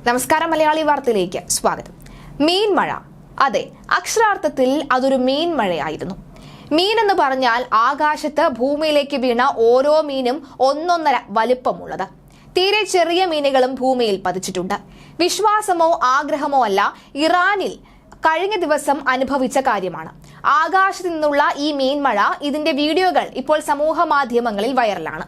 നമസ്കാരം, മലയാളി വാർത്തയിലേക്ക് സ്വാഗതം. മീൻമഴ. അതെ, അക്ഷരാർത്ഥത്തിൽ അതൊരു മീൻമഴയായിരുന്നു. മീൻ എന്ന് പറഞ്ഞാൽ ആകാശത്ത് ഭൂമിയിലേക്ക് വീണ ഓരോ മീനും ഒന്നൊന്നര വലിപ്പമുള്ളത്. തീരെ ചെറിയ മീനുകളും ഭൂമിയിൽ പതിച്ചിട്ടുണ്ട്. വിശ്വാസമോ ആഗ്രഹമോ അല്ല, ഇറാനിൽ കഴിഞ്ഞ ദിവസം അനുഭവിച്ച കാര്യമാണ്. ആകാശത്ത് നിന്നുള്ള ഈ മീൻമഴ, ഇതിന്റെ വീഡിയോകൾ ഇപ്പോൾ സമൂഹ മാധ്യമങ്ങളിൽ വൈറലാണ്.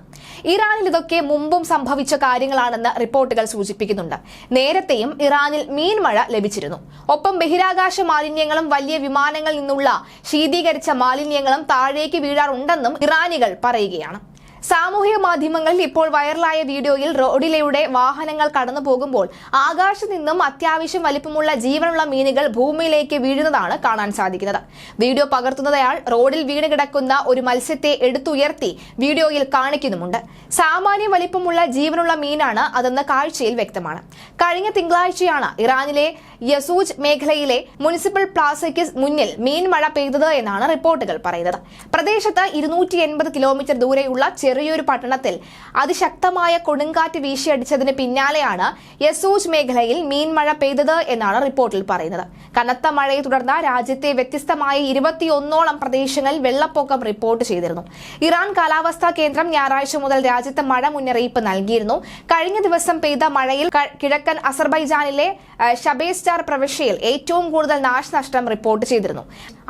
ഇറാനിൽ ഇതൊക്കെ മുമ്പും സംഭവിച്ച കാര്യങ്ങളാണെന്ന് റിപ്പോർട്ടുകൾ സൂചിപ്പിക്കുന്നുണ്ട്. നേരത്തെയും ഇറാനിൽ മീൻമഴ ലഭിച്ചിരുന്നു. ഒപ്പം ബഹിരാകാശ മാലിന്യങ്ങളും വലിയ വിമാനങ്ങളിൽ നിന്നുള്ള ശീതീകരിച്ച മാലിന്യങ്ങളും താഴേക്ക് വീഴാറുണ്ടെന്നും ഇറാനികൾ പറയുകയാണ്. സാമൂഹിക മാധ്യമങ്ങളിൽ ഇപ്പോൾ വൈറലായ വീഡിയോയിൽ റോഡിലൂടെ വാഹനങ്ങൾ കടന്നു പോകുമ്പോൾ ആകാശത്ത് നിന്നും അത്യാവശ്യം വലിപ്പമുള്ള ജീവനുള്ള മീനുകൾ ഭൂമിയിലേക്ക് വീഴുന്നതാണ് കാണാൻ സാധിക്കുന്നത്. വീഡിയോ പകർത്തുന്നയാൾ റോഡിൽ വീണ് കിടക്കുന്ന ഒരു മത്സ്യത്തെ എടുത്തുയർത്തി വീഡിയോയിൽ കാണിക്കുന്നുമുണ്ട്. സാമാന്യ വലിപ്പമുള്ള ജീവനുള്ള മീനാണ് അതെന്ന് കാഴ്ചയിൽ വ്യക്തമാണ്. കഴിഞ്ഞ തിങ്കളാഴ്ചയാണ് ഇറാനിലെ യസൂജ് മേഖലയിലെ മുനിസിപ്പൽ പ്ലാസയ്ക്ക് മുന്നിൽ മീൻമഴ പെയ്തത് എന്നാണ് റിപ്പോർട്ടുകൾ പറയുന്നത്. പ്രദേശത്ത് 280 കിലോമീറ്റർ ദൂരെയുള്ള ചെറിയൊരു പട്ടണത്തിൽ അതിശക്തമായ കൊടുങ്കാറ്റ് വീശിയടിച്ചതിന് പിന്നാലെയാണ് യസൂജ് മേഖലയിൽ മീൻമഴ പെയ്തത് എന്നാണ് റിപ്പോർട്ടിൽ പറയുന്നത്. കനത്ത മഴയെ തുടർന്ന് രാജ്യത്തെ വ്യത്യസ്തമായ 21ഓളം പ്രദേശങ്ങളിൽ വെള്ളപ്പൊക്കം റിപ്പോർട്ട് ചെയ്തിരുന്നു. ഇറാൻ കാലാവസ്ഥാ കേന്ദ്രം ഞായറാഴ്ച മുതൽ രാജ്യത്ത് മഴ മുന്നറിയിപ്പ് നൽകിയിരുന്നു. കഴിഞ്ഞ ദിവസം പെയ്ത മഴയിൽ കിഴക്കൻ അസർബൈജാനിലെ ഷബേസ്റ്റാർ പ്രവിശ്യയിൽ ഏറ്റവും കൂടുതൽ നാശനഷ്ടം റിപ്പോർട്ട് ചെയ്തിരുന്നു.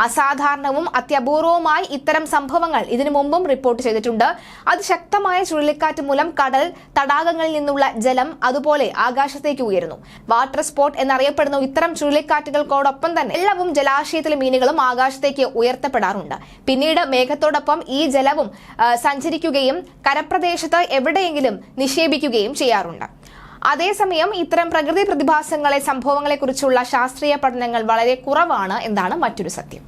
അസാധാരണവും അത്യപൂർവവുമായി ഇത്തരം സംഭവങ്ങൾ ഇതിനു മുമ്പും റിപ്പോർട്ട് ചെയ്തിട്ടുണ്ട്. അതിശക്തമായ ചുഴലിക്കാറ്റ് മൂലം കടൽ തടാകങ്ങളിൽ നിന്നുള്ള ജലം അതുപോലെ ആകാശത്തേക്ക് ഉയരുന്നു. വാട്ടർ സ്പോട്ട് എന്നറിയപ്പെടുന്ന ഇത്തരം ചുഴലിക്കാറ്റുകൾക്കോടൊപ്പം തന്നെ വെള്ളവും ജലാശയത്തിലെ മീനുകളും ആകാശത്തേക്ക് ഉയർത്തപ്പെടാറുണ്ട്. പിന്നീട് മേഘത്തോടൊപ്പം ഈ ജലവും സഞ്ചരിക്കുകയും കരപ്രദേശത്ത് എവിടെയെങ്കിലും നിക്ഷേപിക്കുകയും ചെയ്യാറുണ്ട്. അതേസമയം ഇത്തരം പ്രകൃതി പ്രതിഭാസങ്ങളെ സംഭവങ്ങളെക്കുറിച്ചുള്ള ശാസ്ത്രീയ പഠനങ്ങൾ വളരെ കുറവാണ് എന്നതാണ് മറ്റൊരു സത്യം.